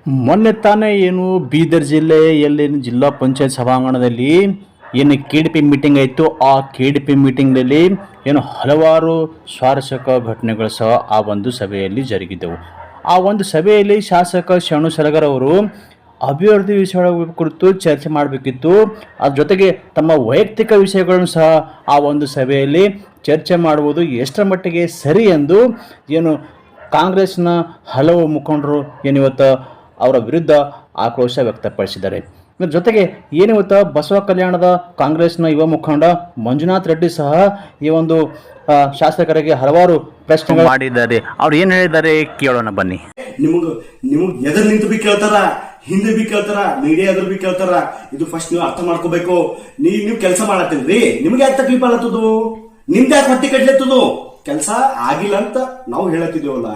ಮೊನ್ನೆ ತಾನೇ ಏನು ಬೀದರ್ ಜಿಲ್ಲೆಯಲ್ಲಿ ಜಿಲ್ಲಾ ಪಂಚಾಯತ್ ಸಭಾಂಗಣದಲ್ಲಿ ಏನು KDP ಮೀಟಿಂಗ್ ಆಯಿತು. ಆ KDP ಮೀಟಿಂಗ್ನಲ್ಲಿ ಏನು ಹಲವಾರು ಸ್ವಾರಸ್ಯಕ ಘಟನೆಗಳು ಸಹ ಆ ಒಂದು ಸಭೆಯಲ್ಲಿ ಜರುಗಿದ್ದವು. ಆ ಒಂದು ಸಭೆಯಲ್ಲಿ ಶಾಸಕ ಶರಣು ಸಲಗರ್ ಅವರು ಅಭಿವೃದ್ಧಿ ವಿಷಯಗಳ ಕುರಿತು ಚರ್ಚೆ ಮಾಡಬೇಕಿತ್ತು. ಅದ್ರ ಜೊತೆಗೆ ತಮ್ಮ ವೈಯಕ್ತಿಕ ವಿಷಯಗಳನ್ನು ಸಹ ಆ ಒಂದು ಸಭೆಯಲ್ಲಿ ಚರ್ಚೆ ಮಾಡುವುದು ಎಷ್ಟರ ಮಟ್ಟಿಗೆ ಸರಿ ಎಂದು ಏನು ಕಾಂಗ್ರೆಸ್ನ ಹಲವು ಮುಖಂಡರು ಏನಿವತ್ತು ಅವರ ವಿರುದ್ಧ ಆಕ್ರೋಶ ವ್ಯಕ್ತಪಡಿಸಿದ್ದಾರೆ. ಇದರ ಜೊತೆಗೆ ಏನಿವತ್ತು ಬಸವ ಕಲ್ಯಾಣದ ಕಾಂಗ್ರೆಸ್ನ ಯುವ ಮುಖಂಡ ಮಂಜುನಾಥ್ ರೆಡ್ಡಿ ಸಹ ಈ ಒಂದು ಶಾಸಕರಿಗೆ ಹಲವಾರು ಪ್ರಶ್ನೆಗಳು ಮಾಡಿದ್ದಾರೆ. ಅವ್ರು ಏನು ಹೇಳಿದ್ದಾರೆ ಕೇಳೋಣ ಬನ್ನಿ. ನಿಮಗ್ ಎದುರು ನಿಂತು ಬಿ ಕೇಳ್ತಾರ, ಹಿಂದೆ ಬಿ ಕೇಳ್ತಾರ, ಮೀಡಿಯಾ ಎದುರು ಬಿ ಕೇಳ್ತಾರ. ಇದು ಫಸ್ಟ್ ನೀವು ಅರ್ಥ ಮಾಡ್ಕೋಬೇಕು. ನೀವು ಕೆಲಸ ಮಾಡತ್ತಿಲ್ರಿ, ನಿಮ್ಗೆ ಯಾಕೆ ತಕ್ಲೀಫ್ ಆಗತ್ತದು? ನಿಮ್ದು ಯಾಕೆ ಹೊಟ್ಟಿ ಕಟ್ಲತ್ತದು? ಕೆಲಸ ಆಗಿಲ್ಲ ಅಂತ ನಾವು ಹೇಳತ್ತಿದ್ದೇವಲ್ಲ,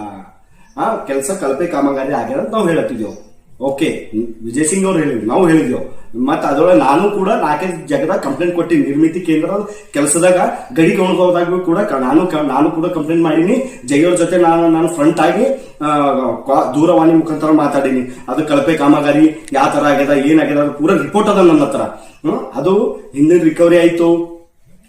ಕೆಲಸ ಕಳಪೆ ಕಾಮಗಾರಿ ಆಗ್ಯಾರ ಅಂತ ನಾವು ಹೇಳತ್ತಿದ್ದೇವು. ಓಕೆ, ವಿಜಯ್ ಸಿಂಗ್ ಅವ್ರು ಹೇಳಿದ್ವಿ, ನಾವು ಹೇಳಿದೆವು. ಮತ್ತ ಅದರೊಳಗೆ ನಾನು ಕೂಡ 4 ಜಾಗದಾಗ ಕಂಪ್ಲೇಂಟ್ ಕೊಟ್ಟಿನಿ. ನಿರ್ಮಿತಿ ಕೇಂದ್ರ ಕೆಲಸದಾಗ ಗಡಿ ಕೊಂಡ್ಕೋದಾಗ ಕೂಡ ನಾನು ಕೂಡ ಕಂಪ್ಲೇಂಟ್ ಮಾಡೀನಿ. ಜೈಯವ್ರ ಜೊತೆ ನಾನು ಫ್ರಂಟ್ ಆಗಿ ದೂರವಾಣಿ ಮುಖಾಂತರ ಮಾತಾಡೀನಿ. ಅದು ಕಳಪೆ ಕಾಮಗಾರಿ ಯಾವ ತರ ಆಗ್ಯದ, ಏನಾಗ್ಯದ ಪೂರ ರಿಪೋರ್ಟ್ ಅದ ನನ್ನ ಹತ್ರ. ಅದು ಹಿಂದಿನ ರಿಕವರಿ ಆಯ್ತು,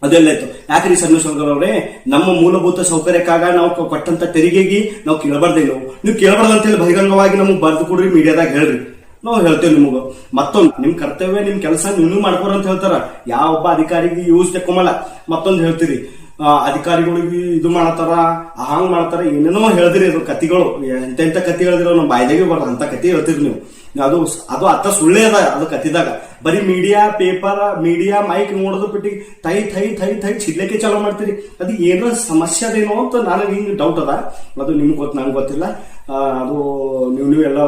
ಅದೆಲ್ಲ ಆಯ್ತು. ಯಾಕ್ರಿ ಚಂದ್ರಶೇಖರ್ ಅವರೇ, ನಮ್ಮ ಮೂಲಭೂತ ಸೌಕರ್ಯಕ್ಕಾಗ ನಾವು ಕೊಟ್ಟಂತ ತೆರಿಗೆಗೆ ನಾವು ಕೇಳಬಾರ್ದೇನು? ನೀವು ಕೇಳಬಾರ್ದು ಅಂತೇಳಿ ಬಹಿರಂಗವಾಗಿ ನಮಗ್ ಬರ್ದು ಕೊಡ್ರಿ, ಮೀಡಿಯಾದಾಗ ಹೇಳ್ರಿ, ನಾವು ಹೇಳ್ತೇವೆ ನಿಮಗ. ಮತ್ತೊಂದು ನಿಮ್ ಕರ್ತವ್ಯ, ನಿಮ್ ಕೆಲಸ ನೀವು ಮಾಡ್ಕೊರ ಅಂತ ಹೇಳ್ತಾರ. ಯಾವ ಒಬ್ಬ ಅಧಿಕಾರಿಗೆ ಯೂಸ್ ತೆಕ್ಕೊಂಬಲ್ಲ. ಮತ್ತೊಂದು ಹೇಳ್ತೀರಿ, ಅಧಿಕಾರಿಗಳಿಗೆ ಇದು ಮಾಡತಾರ, ಹಾಂಗ್ ಮಾಡ್ತಾರ, ಏನೇನೋ ಹೇಳಿದ್ರಿ. ಅದು ಕತಿಗಳು ಎಂತೆಂತ ಕತಿ ಹೇಳಿದ್ರಿ, ನಮ್ಮ ಬಾಯ್ದಾಗೆ ಬರ್ದ ಅಂತ ಕತಿ ಹೇಳ್ತೀರಿ ನೀವು. ಅದು ಅರ್ಥ ಸುಳ್ಳೇ ಅದ. ಅದು ಕತಿದಾಗ ಬರೀ ಮೀಡಿಯಾ ಪೇಪರ್, ಮೀಡಿಯಾ ಮೈಕ್ ನೋಡೋದು ಬಿಟ್ಟು ಥೈ ಥೈ ಥೈ ಥೈ ಚಿಡ್ಲಿಕ್ಕೆ ಚಾಲೂ ಮಾಡ್ತೀರಿ. ಅದು ಏನೋ ಸಮಸ್ಯೆ ಅದೇನೋ ಅಂತ ನನಗೆ ಹಿಂಗೆ ಡೌಟ್ ಅದ. ಅದು ನಿಮ್ಗೆ ಗೊತ್ತು, ನಂಗೆ ಗೊತ್ತಿಲ್ಲ. ಅದು ನೀವೆಲ್ಲ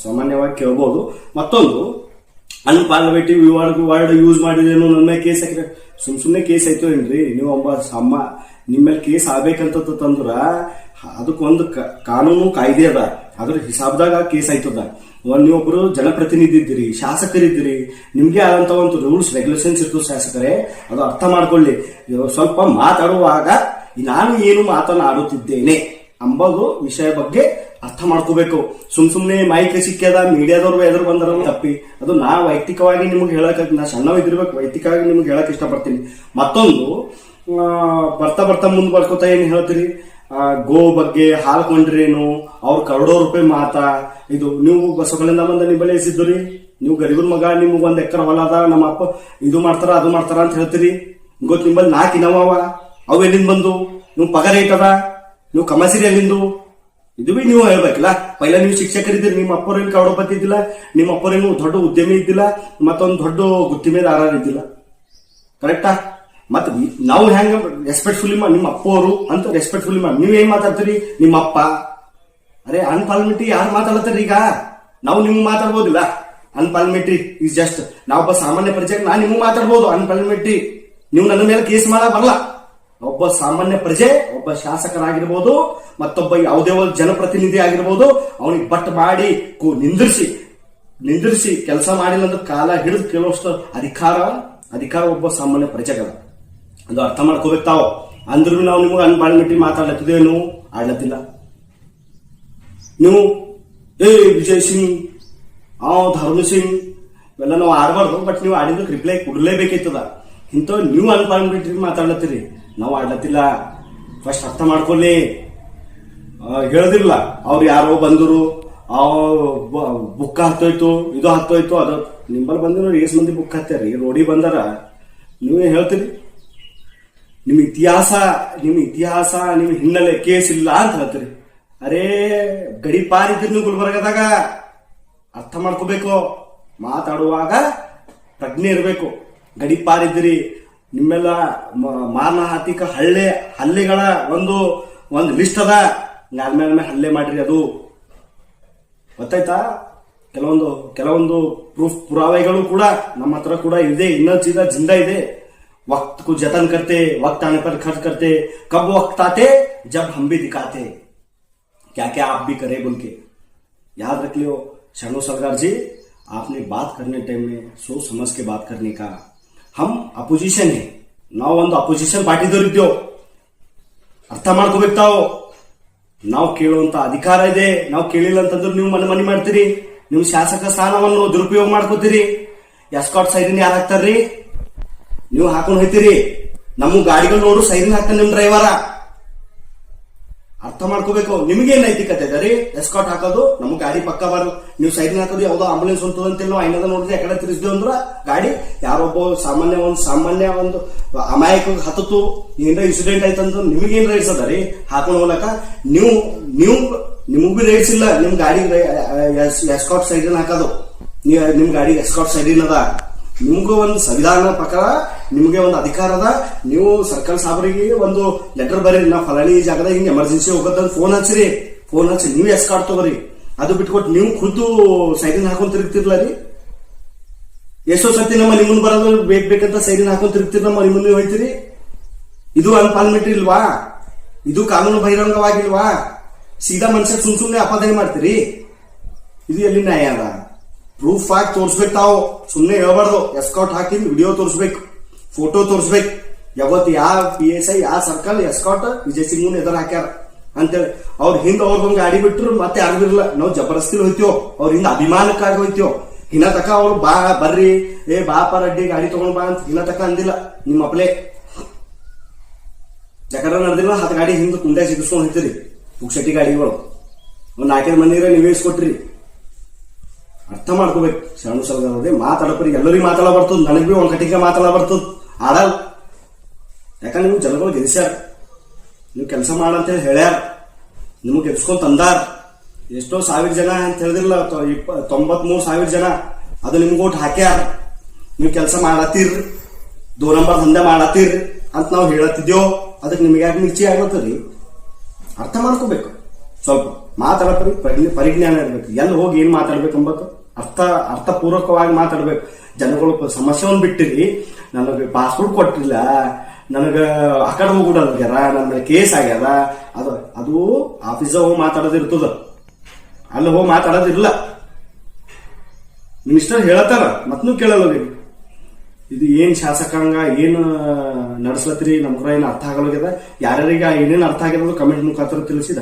ಸಾಮಾನ್ಯವಾಗಿ ಕೇಳ್ಬೋದು. ಮತ್ತೊಂದು, ಅನ್ಪಾರ್ಲಿಮೆಂಟಿವ್ ವರ್ಡ್ ಯೂಸ್ ಮಾಡಿದೇನು, ನನ್ನ ಮೇಲೆ ಕೇಸ್ ಹಾಕಿದ್ರೆ ಸುಮ್ನೆ ಕೇಸ್ ಆಯ್ತು ಏನ್ರಿ? ನೀವು ನಿಮ್ಮೇಲೆ ಕೇಸ್ ಆಗ್ಬೇಕಂತ ತಂದ್ರ ಅದಕ್ಕೊಂದು ಕಾನೂನು ಕಾಯ್ದೆ ಅದ, ಅದ್ರ ಹಿಸಾಬ್ದಾಗ ಕೇಸ್ ಆಯ್ತದ. ನೀವೊಬ್ರು ಜನಪ್ರತಿನಿಧಿ ಇದ್ದೀರಿ, ಶಾಸಕರಿದ್ದೀರಿ, ನಿಮ್ಗೆ ಆದಂತ ಒಂದು ರೂಲ್ಸ್ ರೆಗ್ಯುಲೇಷನ್ಸ್ ಇರ್ತದೆ ಶಾಸಕರೇ. ಅದು ಅರ್ಥ ಮಾಡ್ಕೊಳ್ಳಿ. ಸ್ವಲ್ಪ ಮಾತಾಡುವಾಗ ನಾನು ಏನು ಮಾತನಾಡುತ್ತಿದ್ದೇನೆ ಅಂಬೋದು ವಿಷಯ ಬಗ್ಗೆ ಅರ್ಥ ಮಾಡ್ಕೋಬೇಕು. ಸುಮ್ನೆ ಮೈಕ್ ಸಿಕ್ಕ್ಯದ, ಮೀಡಿಯಾದವ್ರು ಎದುರು ಬಂದ್ರ ತಪ್ಪಿ. ಅದು ನಾ ವೈಯಕ್ತಿಕವಾಗಿ ನಿಮ್ಗೆ ಹೇಳಕ್, ನಾ ಸಣ್ಣವಿದ್ದಿರ್ಬೇಕು, ವೈಯಕ್ತಿಕವಾಗಿ ನಿಮ್ಗೆ ಹೇಳಕ್ ಇಷ್ಟಪಡ್ತೀನಿ. ಮತ್ತೊಂದು, ಬರ್ತಾ ಮುಂದ್ ಬರ್ಕೋತಾ ಏನ್ ಹೇಳ್ತೀರಿ, ಗೋ ಬಗ್ಗೆ ಹಾಲು ಕೊಂಡ್ರೇನು, ಅವ್ರು ₹1,00,00,000 ಮಾತಾ. ಇದು ನೀವು ಬಸವಗಳಿಂದ ಬಂದ ನಿಂಬಲ್ಲಿ ಎಸಿದ್ರಿ. ನೀವು ಗರೀಬರ ಮಗ, ನಿಮ್ಗೆ 1 ಎಕರೆ ಹೊಲ ಅದ, ನಮ್ಮ ಅಪ್ಪ ಇದು ಮಾಡ್ತಾರ ಅದು ಮಾಡ್ತಾರ ಅಂತ ಹೇಳ್ತೀರಿ. ಗೊತ್ತು, ನಿಂಬಲ್ಲಿ 4 ಇನೋವ ಅವು ಎಲ್ಲಿಂದ ಬಂದು? ನೀವು ಪಗಾರ ಐತದ, ನೀವು ಕಮಸಿರಿ ಎಲ್ಲಿಂದು? ಇದು ಬಿ ನೀವು ಹೇಳ್ಬೇಕಿಲ್ಲ. ಪೈಲ ನೀವು ಶಿಕ್ಷಕರಿದ್ದೀರಿ, ನಿಮ್ಮ ಅಪ್ಪರೇನು ಕರೋಡಪತಿ ಇದ್ದಿಲ್ಲ, ನಿಮ್ಮ ಅಪ್ಪರೇನು ದೊಡ್ಡ ಉದ್ಯಮಿ ಇದ್ದಿಲ್ಲ, ಮತ್ತೊಂದು ದೊಡ್ಡ ಗುತ್ತಿಮೆದಾರ ಇದ್ದಿಲ್ಲ. ಕರೆಕ್ಟಾ? ಮತ್ ನಾವು ಹೆಂಗ ರೆಸ್ಪೆಕ್ಟ್ಫುಲಿ ನಿಮ್ಮ ಅಪ್ಪವರು ಅಂತ ರೆಸ್ಪೆಕ್ಟ್ಫುಲಿ ಮಾಡಿ ನೀವೇನ್ ಮಾತಾಡ್ತೀರಿ? ನಿಮ್ಮ ಅಪ್ಪ. ಅರೆ, ಅನ್ಪಾರ್ಲಿಮೆಂಟ್ರಿ ಯಾರು ಮಾತಾಡ್ತಾರ? ಈಗ ನಾವು ನಿಮ್ಗೆ ಮಾತಾಡ್ಬೋದಿಲ್ಲ. ಅನ್ಪಾರ್ಲಿಮೆಂಟ್ರಿ ಈಸ್ ಜಸ್ಟ್, ನಾವೊಬ್ಬ ಸಾಮಾನ್ಯ ಪ್ರಜೆ, ನಾನು ನಿಮ್ಗೆ ಮಾತಾಡ್ಬೋದು. ಅನ್ಪಾರ್ಲಿಮೆಂಟ್ರಿ ನೀವು ನನ್ನ ಮೇಲೆ ಕೇಸ್ ಮಾಡ ಬರಲ್ಲ. ಒಬ್ಬ ಸಾಮಾನ್ಯ ಪ್ರಜೆ, ಒಬ್ಬ ಶಾಸಕರಾಗಿರ್ಬೋದು, ಮತ್ತೊಬ್ಬ ಯಾವುದೇ ಒಂದು ಜನಪ್ರತಿನಿಧಿ ಆಗಿರ್ಬೋದು, ಅವನಿಗೆ ಬಟ್ ಮಾಡಿ ನಿಂದಿರಿಸಿ ಕೆಲಸ ಮಾಡಿಲ್ಲ ಅಂದ್ರೆ ಕಾಲ ಹಿಡಿದು ಕೇಳುವಷ್ಟು ಅಧಿಕಾರ ಒಬ್ಬ ಸಾಮಾನ್ಯ ಪ್ರಜೆಗಳ. ಅದು ಅರ್ಥ ಮಾಡ್ಕೋಬೇಕು ತಾವು. ಅಂದ್ರೂ ನಾವು ನಿಮಗೆ ಅನ್ಪಾರ್ಲಿಮೆಂಟ್ರಿ ಮಾತಾಡ್ಲತ್ತಿದ್ದೇನು? ಆಡ್ಲತ್ತಿಲ್ಲ. ನೀವು ವಿಜಯ್ ಸಿಂಗ್, ಧರ್ಮ ಸಿಂಗ್ ಇವೆಲ್ಲ ನಾವು ಆಡಬಾರ್ದು. ಬಟ್ ನೀವು ಆಡಿದ್ದಕ್ಕೆ ರಿಪ್ಲೈ ಕೊಡ್ಲೇಬೇಕಿತ್ತದ. ಇಂಥವ್ ನೀವು ಅನ್ಪಾರ್ಲಿಮೆಂಟ್ರಿ ಮಾತಾಡ್ಲತ್ತೀರಿ, ನಾವು ಆಡ್ಲತ್ತಿಲ್ಲ. ಫಸ್ಟ್ ಅರ್ಥ ಮಾಡ್ಕೊಳ್ಳಿ. ಹೇಳದಿಲ್ಲ, ಅವ್ರು ಯಾರೋ ಬಂದರು, ಬುಕ್ ಹತ್ತೋಯ್ತು, ಇದು ಹತ್ತೋಯ್ತು, ಅದು ನಿಂಬಲ್ಲಿ ಬಂದಿರೋ ಎಷ್ಟು ಮಂದಿ ಬುಕ್ ಹತ್ತಾರಿ, ರೋಡಿ ಬಂದಾರ. ನೀವೇ ಹೇಳ್ತೀರಿ ನಿಮ್ಮ ಇತಿಹಾಸ, ನಿಮ್ಮ ಹಿನ್ನೆಲೆ ಕೇಸ್ ಇಲ್ಲ ಅಂತ ಹೇಳ್ತೀರಿ. ಅರೇ, ಗಡಿ ಪಾರ್ ಇದ್ರಿ ನೀವು ಗುಲ್ಬರ್ಗದಾಗ. ಅರ್ಥ ಮಾಡ್ಕೋಬೇಕು. ಮಾತಾಡುವಾಗ ಪ್ರಜ್ಞೆ ಇರಬೇಕು. ಗಡಿ ಪಾರ್ ಇದ್ರಿ, ನಿಮ್ಮೆಲ್ಲ ಮಾರಣಾಂತಿಕ ಹಲ್ಲೆಗಳ ಒಂದು ಲಿಸ್ಟ್ ಅದ. ಮೇಲೆ ಹಲ್ಲೆ ಮಾಡ್ರಿ, ಅದು ಗೊತ್ತಾಯ್ತಾ? ಕೆಲವೊಂದು ಪುರಾವೆಗಳು ಕೂಡ ನಮ್ಮ ಹತ್ರ ಕೂಡ ಇದೆ. ಇನ್ನೊಂದು ಚೀಲ ಜಿಂದಾ ಇದೆ. वक्त को जतन करते, वक्त आने पर खर्च करते, कब वक्त आते जब हम भी दिखाते, क्या क्या आप भी करे बोल के याद रख लियो. शरणु सरकार जी, आपने बात करने टाइम में सोच समझ के बात करने का. हम अपोजिशन है, ನಾವು ಒಂದು ಅಪೋಸಿಷನ್ ಪಾರ್ಟಿದವರಿದ್ದೇವೆ. ಅರ್ಥ ಮಾಡ್ಕೋಬೇಕು ತಾವು. ನಾವು ಕೇಳುವಂತ ಅಧಿಕಾರ ಇದೆ. ನಾವು ಕೇಳಿಲ್ಲ ಅಂತಂದ್ರೆ ನೀವು ಮನೆ ಮಾಡ್ತೀರಿ. ನಿಮ್ ಶಾಸಕ ಸ್ಥಾನವನ್ನು ದುರುಪಯೋಗ ಮಾಡ್ಕೋತೀರಿ. ಎಸ್ಕಾಟ್ ಸೈರಿನ್ ಯಾರು ಹಾಕ್ತಾರ್ರಿ? ನೀವು ಹಾಕೊಂಡು ಹೋಯ್ತೀರಿ. ನಮ್ಮ ಗಾಡಿಗಳು ನೋಡು ಸೈರಿನ್ ಹಾಕ್ತಾನೆ ನಿಮ್ ಡ್ರೈವರ. ಅರ್ಥ ಮಾಡ್ಕೋಬೇಕು. ನಿಮ್ಗೇನ್ ನೈತಿಕತೆ ಇದೆ ರೀ ಎಸ್ಕಾಟ್ ಹಾಕೋದು? ನಮ್ಮ ಗಾಡಿ ಪಕ್ಕ ಬರಲ್ಲ, ನೀವು ಸೈರಿನ್ ಹಾಕೋದು ಯಾವ್ದೋ ಆಂಬುಲೆನ್ಸ್ ಹೊಂಟದಂತಿಲ್ಲ, ನಾವು ಐನದ ನೋಡಿದ್ರೆ ಯಾಕಡೆ ತಿರ್ಸಿದ್ವಿ ಅಂದ್ರ ಗಾಡಿ ಯಾರೊಬ್ಬ ಸಾಮಾನ್ಯ ಒಂದು ಅಮಾಯಕ ಹತ್ತತು ಏನಾರ ಇನ್ಸಿಡೆಂಟ್ ಆಯ್ತಂತ ನಿಮ್ಗೇನ್ ರೈಟ್ಸ್ ಅದ ರೀ ಹಾಕೊಂಡು ಹೋಗ್ಲಕ್ಕ? ನಿಮಗ್ ಬಿ ರೈಟ್ಸ್ ಇಲ್ಲ ನಿಮ್ ಗಾಡಿ ಎಸ್ಕಾಟ್ ಸೈರಿನ್ ಹಾಕೋದು. ನಿಮ್ ಗಾಡಿ ಎಸ್ಕಾಟ್ ಸೈರಿನ್ ಅದ. ನಿಮ್ಗೂ ಒಂದು ಸಂವಿಧಾನ ಪ್ರಕಾರ ನಿಮ್ಗೆ ಒಂದು ಅಧಿಕಾರ ಅದ. ನೀವು ಸರ್ಕಲ್ ಸಾಬ್ರಿಗೆ ಒಂದು ಲೆಟರ್ ಬರೀರಿ, ನಾವು ಫಲಾನಿ ಜಾಗದಾಗ ಹಿಂಗೆ ಎಮರ್ಜೆನ್ಸಿ ಹೋಗೋದಂತ ಫೋನ್ ಹಚ್ಚಿ ನೀವು ಎಸ್ಕಾಟ್ ತಗೋರಿ. ಅದು ಬಿಟ್ಕೊಟ್ಟು ನೀವು ಖುದ್ದು ಸೈರಿನ್ ಹಾಕೊಂಡ್ ತಿರುಗ್ತಿರ್ಲ ರೀ. ಎಷ್ಟೋ ಸತಿ ನಮ್ಮ ನಿಮ್ಮನ್ ಬರೋದು ಬೇಕಂತ ಸೈರಿನ್ ಹಾಕೊಂಡ್ ತಿರುಗ್ತಿರ್, ನಮ್ಮ ನಿಮ್ಮನ್ನ ಹೋಯ್ತಿರಿ. ಇದು ಅನ್ಪಾರ್ಲಿಮೆಂಟ್ರಿ ಇಲ್ವಾ? ಇದು ಕಾನೂನು ಬಹಿರಂಗವಾಗಿಲ್ವಾ? ಸೀದಾ ಮನುಷ್ಯ ಸುಮ್ನೆ ಅಪಾದನೆ ಮಾಡ್ತೀರಿ. ಇದು ಎಲ್ಲಿ ನ್ಯಾಯ ಅದ? ಪ್ರೂಫ್ ಆಗಿ ತೋರಿಸ್ಬೇಕು. ತಾವು ಸುಮ್ಮನೆ ಹೇಳ್ಬಾರ್ದು. ಎಸ್ಕಾಟ್ ಹಾಕಿ ವಿಡಿಯೋ ತೋರಿಸ್ಬೇಕು, ಫೋಟೋ ತೋರಿಸ್ಬೇಕು. ಯಾವತ್ತು ಯಾವ PSI ಯಾವ ಸರ್ಕಲ್ ಎಸ್ಕಾಟ್ ವಿಜಯ್ ಸಿಂಗ್ ಎದುರು ಹಾಕ್ಯಾರ ಅಂತೇಳಿ ಅವ್ರ ಹಿಂದ್ ಅವ್ರದೊಂದು ಗಾಡಿ ಬಿಟ್ರು ಮತ್ತೆ ಯಾರು ಇರಲ್ಲ. ನಾವು ಜಬರ್ದಸ್ತಿ ಹೋಯ್ತೇವ್, ಅವ್ರ ಹಿಂದ ಅಭಿಮಾನಕ್ಕಾಗಿ ಹೋಯ್ತೇವ್. ಹಿನ ತಕ ಅವ್ರು ಬರ್ರಿ ಬಾಪ ರೆಡ್ಡಿ ಗಾಡಿ ತಗೊಂಡ್ ಬಾ ಅಂತ ಹಿನ ತಕ ಅಂದಿಲ್ಲ. ನಿಮ್ಮ ಅಪ್ಲೆ ಜಕರ ನಡೆದಿಲ್ಲ. 10 ಗಾಡಿ ಹಿಂದ್ ಕುಂಡೆ ಸಿಗಿಸ್ಕೊಂಡ್ ಹೋಯ್ತಿರಿ. ಪುಕ್ಷಟಿ ಗಾಡಿಗಳು ಒಂದ್ 4 ಮಂದಿರ ನೀವೇ ಇಸ್ಕೊಟ್ರಿ. ಅರ್ಥ ಮಾಡ್ಕೋಬೇಕು. ಶರಣು ಸಲಗದೆ ಮಾತಾಡಪ್ರಿ. ಎಲ್ಲರಿಗೂ ಮಾತಾಡ ಬರ್ತದ, ನನಗ್ ಬಿ ಒಂದ್ ಕಟ್ಟಿಗೆ ಮಾತಾಡ ಬರ್ತದ, ಆಡಲ್. ಯಾಕಂದ್ರೆ ನೀವು ಜನಗಳು ಗೆಲ್ಸ್ಯಾರ, ನೀವು ಕೆಲಸ ಮಾಡಂತೇಳಿ ಹೇಳ್ಯಾರ, ನಿಮಗ್ ಗೆಲ್ಸ್ಕೊಂಡ್ ತಂದಾರ. ಎಷ್ಟೋ 1000 ಜನ ಅಂತ ಹೇಳಿದಿಲ್ಲ, 93,000 ಜನ ಅದು ನಿಮ್ಗೆ ಓಟ್ ಹಾಕ್ಯಾರ. ನೀವು ಕೆಲಸ ಮಾಡತ್ತೀರ್ರಿ, 2 ನಂಬರ್ ದಂಧೆ ಮಾಡತ್ತೀರ್ರಿ ಅಂತ ನಾವು ಹೇಳತ್ತಿದ್ಯೋ. ಅದಕ್ಕೆ ನಿಮ್ಗೆ ಯಾಕೆ ಮಿರ್ಚಿ ಆಗ್ಲತ್ತರಿ? ಅರ್ಥ ಮಾಡ್ಕೋಬೇಕು. ಸ್ವಲ್ಪ ಮಾತಾಡಪ್ರಿ, ಪರಿಜ್ಞಾನ ಇರ್ಬೇಕು. ಎಲ್ಲಿ ಹೋಗಿ ಏನ್ ಮಾತಾಡ್ಬೇಕಂಬತ್ತು ಅರ್ಥಪೂರ್ವಕವಾಗಿ ಮಾತಾಡ್ಬೇಕು. ಜನಗಳು ಸಮಸ್ಯೆವನ್ನು ಬಿಟ್ಟಿರಿ. ನನಗೆ ಪಾಸ್ಪೋರ್ಟ್ ಕೊಟ್ಟಿಲ್ಲ, ನನಗ ಆ ಕಡೆ ಹೋಗ್ಬಿಡ್ಯಾರ, ನನ್ನ ಕೇಸ್ ಆಗ್ಯಾದ, ಅದು ಆಫೀಸ್ ಹೋಗಿ ಮಾತಾಡೋದಿರ್ತದ, ಅಲ್ಲಿ ಹೋಗಿ ಮಾತಾಡೋದಿಲ್ಲ. ಮಿನಿಸ್ಟರ್ ಹೇಳತ್ತಾರ, ಮತ್ನೂ ಕೇಳಲ್ಲ. ಇದು ಏನ್ ಶಾಸಕಾಂಗ ಏನ್ ನಡೆಸ್ಲತ್ರಿ, ನಮ್ಗ ಏನ್ ಅರ್ಥ ಆಗಲ್ಲಾಗ್ಯದ. ಯಾರ್ಯಾರಿಗೆ ಏನೇನ್ ಅರ್ಥ ಆಗ್ಯದ ಕಮೆಂಟ್ ಮುಖಾಂತರ ತಿಳಿಸಿದ.